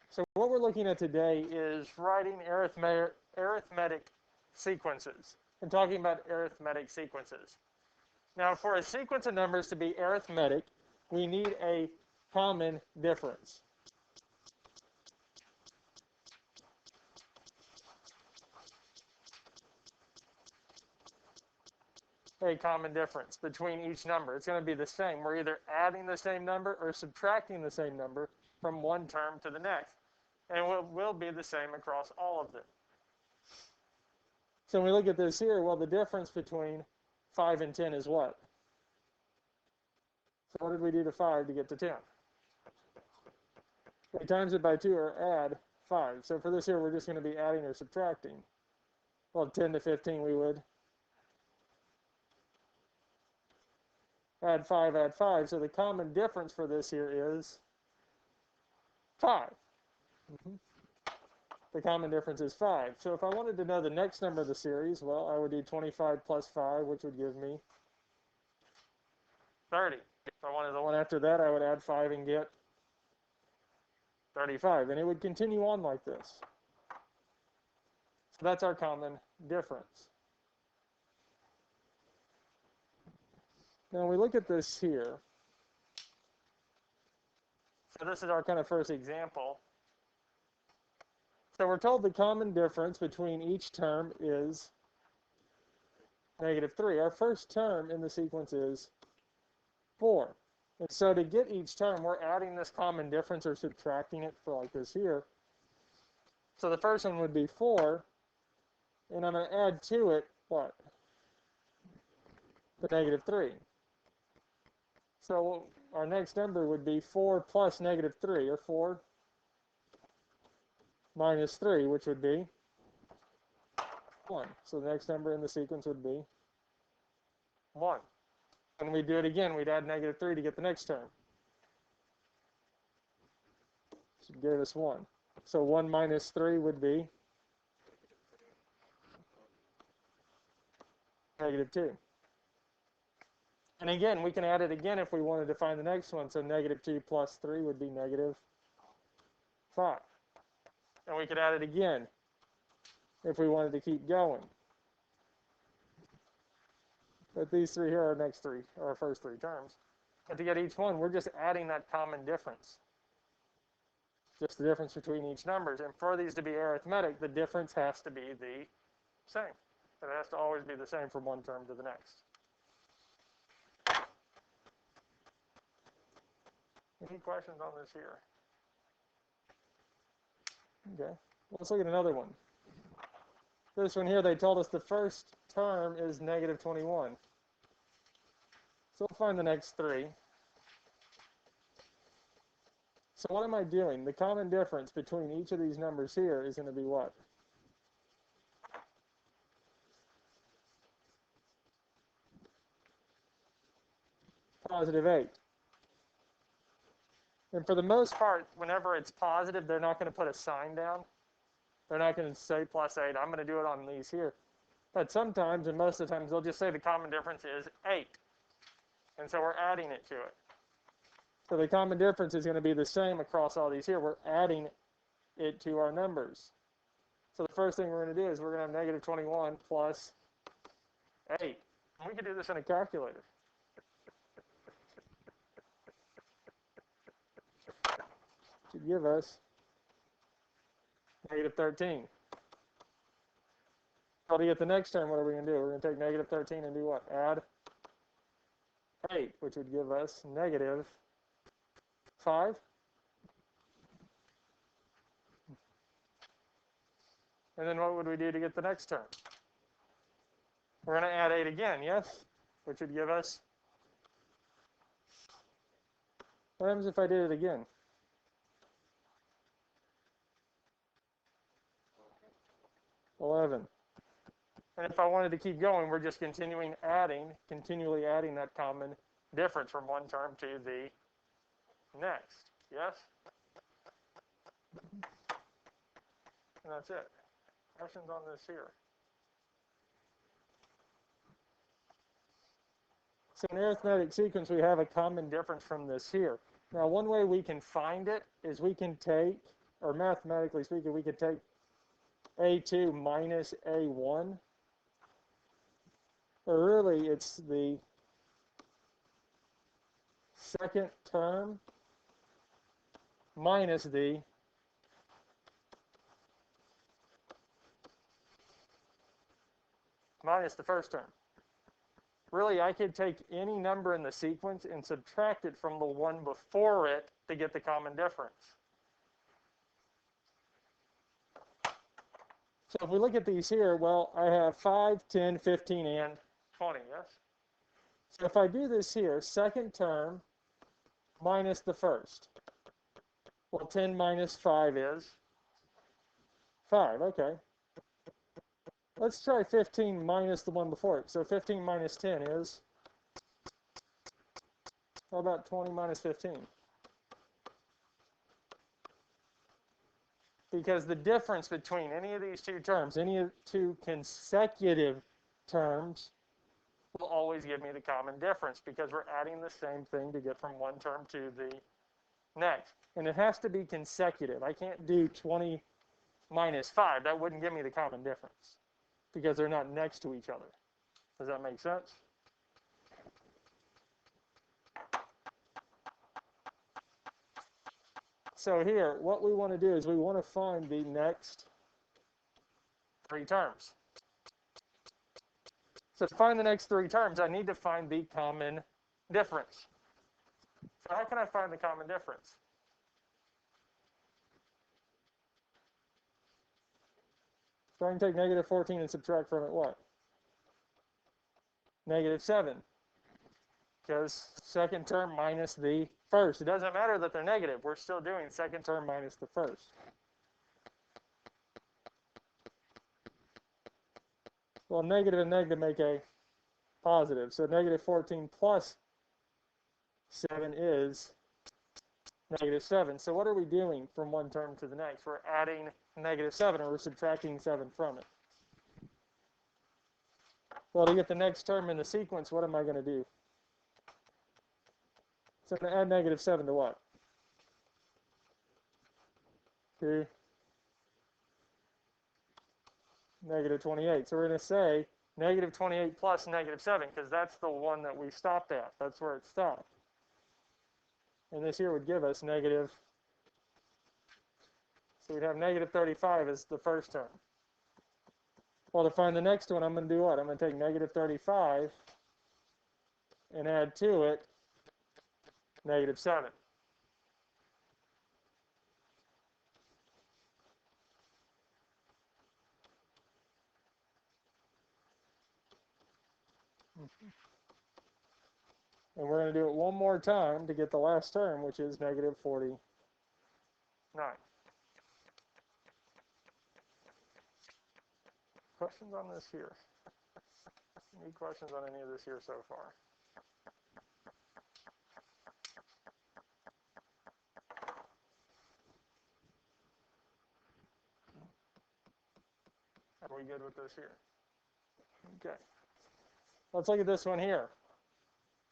So what we're looking at today is writing arithmetic sequences and talking about arithmetic sequences. Now, for a sequence of numbers to be arithmetic, we need a common difference. A common difference between each number. It's going to be the same. We're either adding the same number or subtracting the same number from one term to the next. And it will be the same across all of them. So when we look at this here, well, the difference between 5 and 10 is what? So what did we do to 5 to get to 10? We times it by 2 or add 5. So for this here, we're just going to be adding or subtracting. Well, 10 to 15, we would add 5. So the common difference for this here is 5. The common difference is 5. So if I wanted to know the next number of the series, well, I would do 25 plus 5, which would give me 30. If I wanted the one after that, I would add 5 and get 35. And it would continue on like this. So that's our common difference. Now we look at this here. So this is our kind of first example. So we're told the common difference between each term is -3. Our first term in the sequence is 4. And so to get each term, we're adding this common difference or subtracting it for like this here. So the first one would be 4. And I'm going to add to it, what? The -3. So our next number would be 4 plus -3, or 4 minus 3, which would be 1. So the next number in the sequence would be 1. When we do it again, we'd add -3 to get the next term. So it gave us 1. So 1 minus 3 would be -2. And again, we can add it again if we wanted to find the next one. So -2 plus 3 would be -5. And we could add it again if we wanted to keep going. But these three here are our first three terms. But to get each one, we're just adding that common difference. Just the difference between each numbers. And for these to be arithmetic, the difference has to be the same. It has to always be the same from one term to the next. Any questions on this here? Okay, let's look at another one. This one here, they told us the first term is -21. So we'll find the next three. So what am I doing? The common difference between each of these numbers here is going to be what? +8. And for the most part, whenever it's positive, they're not going to put a sign down. They're not going to say +8. I'm going to do it on these here. But sometimes, and most of the times, they'll just say the common difference is 8. And so we're adding it to it. So the common difference is going to be the same across all these here. We're adding it to our numbers. So the first thing we're going to do is we're going to have -21 plus 8. And we can do this in a calculator. Should give us -13. So to get the next term, what are we going to do? We're going to take -13 and do what? Add 8, which would give us -5. And then what would we do to get the next term? We're going to add 8 again, yes? Which would give us, what happens if I did it again? $11. And if I wanted to keep going, we're just continually adding that common difference from one term to the next. Yes? And that's it. Questions on this here? So in arithmetic sequence, we have a common difference from this here. Now, one way we can find it is we can take or mathematically speaking, we could take a2 minus a1. Or really, it's the second term minus the first term. Really, I could take any number in the sequence and subtract it from the one before it to get the common difference. So if we look at these here, well, I have 5, 10, 15, and 20, yes? So if I do this here, second term minus the first. Well, 10 minus 5 is 5, okay. Let's try 15 minus the one before it. So 15 minus 10 is, how about 20 minus 15? Because the difference between any of these two terms, any of two consecutive terms, will always give me the common difference because we're adding the same thing to get from one term to the next. And it has to be consecutive. I can't do 20 minus 5. That wouldn't give me the common difference because they're not next to each other. Does that make sense? So here, what we want to do is we want to find the next three terms. So to find the next three terms, I need to find the common difference. So how can I find the common difference? So I can take negative 14 and subtract from it what? Negative 7. Because second term minus the first. It doesn't matter that they're negative. We're still doing second term minus the first. Well, negative and negative make a positive. So negative 14 plus 7 is negative 7. So what are we doing from one term to the next? We're adding negative 7, or we're subtracting 7 from it. Well, to get the next term in the sequence, what am I going to do? So I'm going to add negative 7 to what? To negative 28. So we're going to say negative 28 plus negative 7, because that's the one that we stopped at. That's where it stopped. And this here would give us negative, so we'd have negative 35 as the first term. Well, to find the next one, I'm going to do what? I'm going to take negative 35 and add to it negative 7. And we're going to do it one more time to get the last term, which is negative 49. Questions on this here? Any questions on any of this here so far? Are we good with this here? Okay. Let's look at this one here.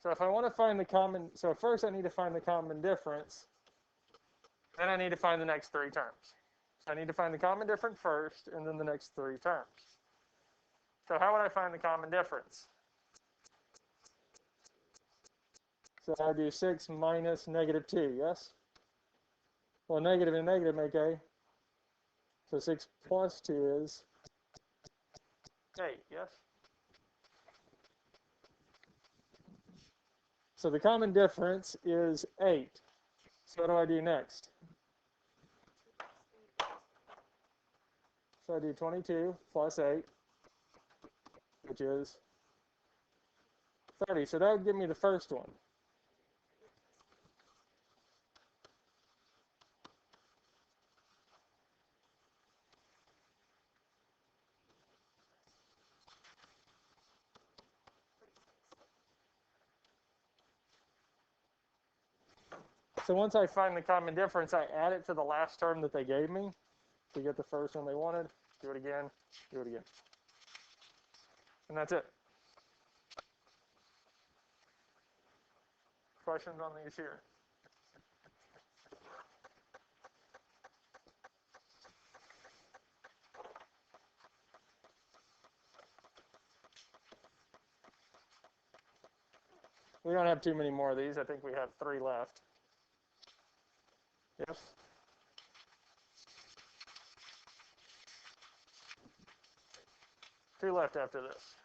So if I want to find the common, so first I need to find the common difference. Then I need to find the next three terms. So I need to find the common difference first, and then the next three terms. So how would I find the common difference? So I do 6 minus negative 2, yes? Well, negative and negative make a. So 6 plus 2 is 8, yes? So the common difference is 8. So what do I do next? So I do 22 plus 8, which is 30. So that would give me the first one. So once I find the common difference, I add it to the last term that they gave me to get the first one they wanted. Do it again, do it again. And that's it. Questions on these here? We don't have too many more of these. I think we have 3 left. Yes? Two left after this.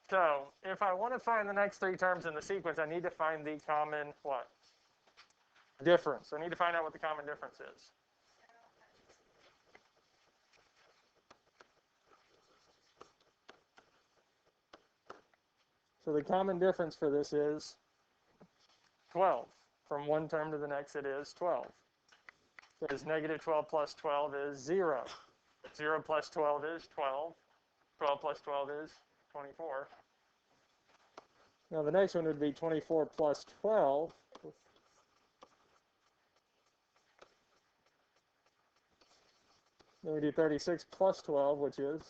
So if I want to find the next 3 terms in the sequence, I need to find the common what? Difference. I need to find out what the common difference is. So the common difference for this is 12. From one term to the next, it is 12. Because negative 12 plus 12 is 0. 0 plus 12 is 12. 12 plus 12 is 24. Now the next one would be 24 plus 12. Then we do 36 plus 12, which is 12.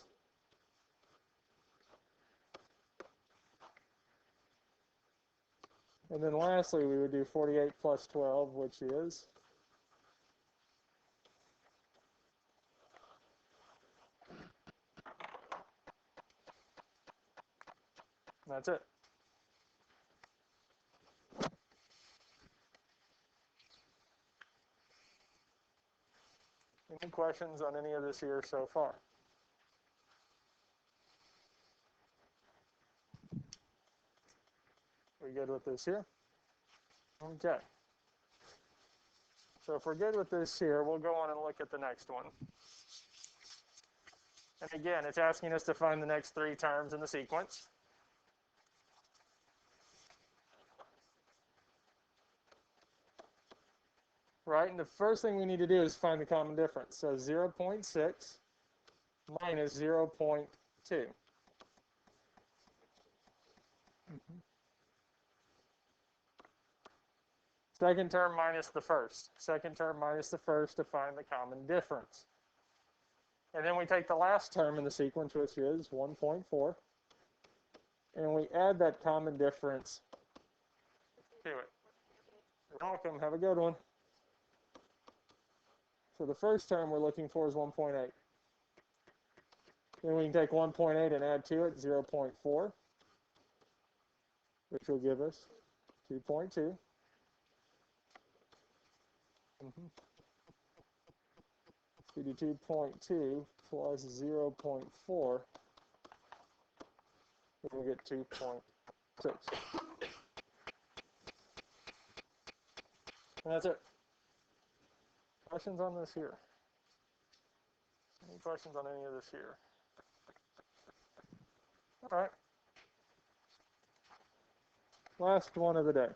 And then lastly, we would do 48 plus 12, which is 12. That's it. Any questions on any of this here so far? We good with this here? Okay. So if we're good with this here, we'll go on and look at the next one. And again, it's asking us to find the next 3 terms in the sequence. Right, and the first thing we need to do is find the common difference. So 0.6 minus 0.2. Second term minus the first. Second term minus the first to find the common difference. And then we take the last term in the sequence, which is 1.4, and we add that common difference to it. You're welcome. Have a good one. So the first term we're looking for is 1.8. Then we can take 1.8 and add to it 0.4, which will give us 2.2. We do 2.2 plus 0.4, we'll get 2.6. And that's it. Questions on this here? Any questions on any of this here? All right. Last one of the day.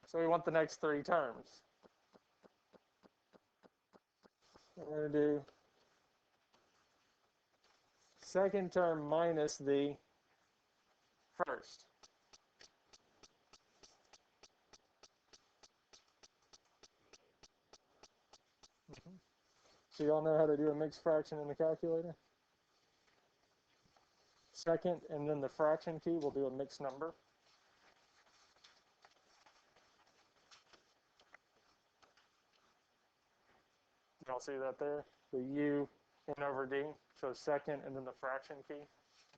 So we want the next 3 terms. We're going to do second term minus the first. So you all know how to do a mixed fraction in the calculator? Second, and then the fraction key, we'll do a mixed number. Y'all see that there? The U n over d. So second, and then the fraction key,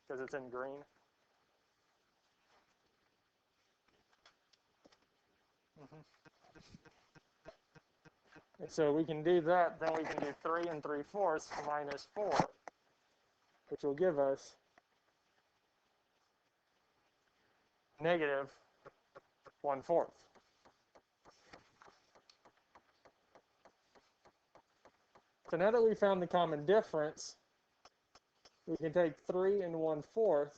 because it's in green. And so we can do that, then we can do 3 3/4 minus 4, which will give us negative 1/4. So now that we found the common difference, we can take 3 1/4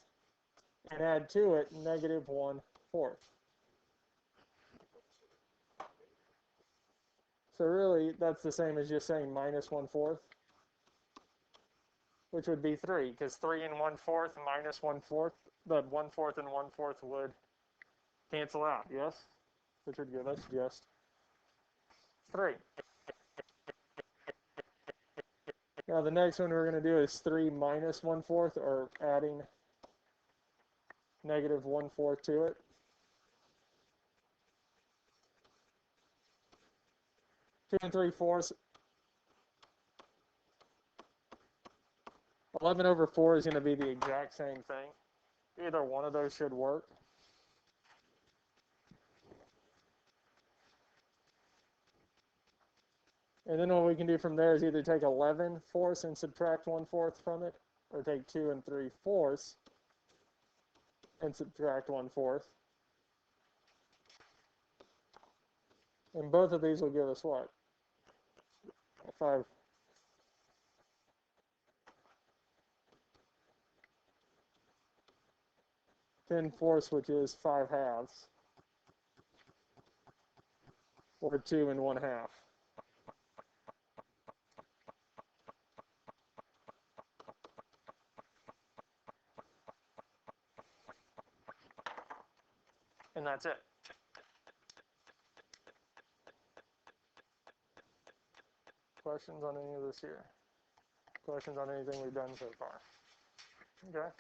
and add to it negative 1/4. So really, that's the same as just saying minus 1/4, which would be 3, because 3 1/4 minus 1/4, the 1/4 and 1/4 would cancel out, yes? Which would give us just 3. Now the next one we're going to do is 3 minus 1/4, or adding negative 1/4 to it. 2 3/4 11 over 4 is going to be the exact same thing. Either one of those should work. And then what we can do from there is either take 11/4 and subtract 1/4 from it, or take 2 3/4 and subtract 1/4. And both of these will give us what? 5. 10/4, which is 5/2, or 2 1/2. And that's it. Questions on any of this here? Questions on anything we've done so far? Okay.